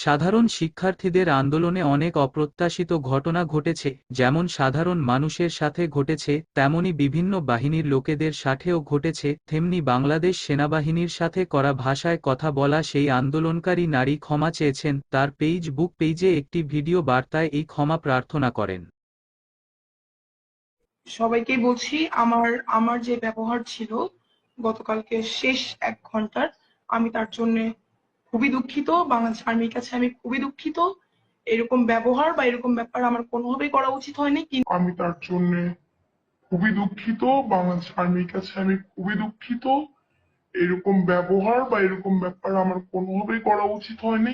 সাধারণ শিক্ষার্থীদের আন্দোলনে অনেক অপ্রত্যাশিত ঘটনা ঘটেছে, যেমন সাধারণ মানুষের সাথে ঘটেছে, তেমনি বিভিন্ন বাহিনীর লোকেদের সাথেও ঘটেছে। তেমনি বাংলাদেশ সেনাবাহিনীর সাথে করা ভাষায় কথা বলা সেই আন্দোলনকারী নারী ক্ষমা চেয়েছেন, তার ফেসবুক পেজে একটি ভিডিও বার্তায় এই ক্ষমা প্রার্থনা করেন। সবাইকে বলছি, আমার আমার যে ব্যবহার ছিল গতকালকে শেষ 1 ঘন্টার, আমি তার জন্য খুবই দুঃখিত। বাংলাদেশ আর্মির কাছে আমি খুবই দুঃখিত। এরকম ব্যবহার বা এরকম ব্যাপার আমার কোনোভাবেই করা উচিত হয়নি, কিন্তু আমি তার জন্য খুবই দুঃখিত। বাংলাদেশ আর্মির কাছে আমি খুবই দুঃখিত। এরকম ব্যবহার বা এরকম ব্যাপার আমার কোনোভাবেই করা উচিত হয়নি।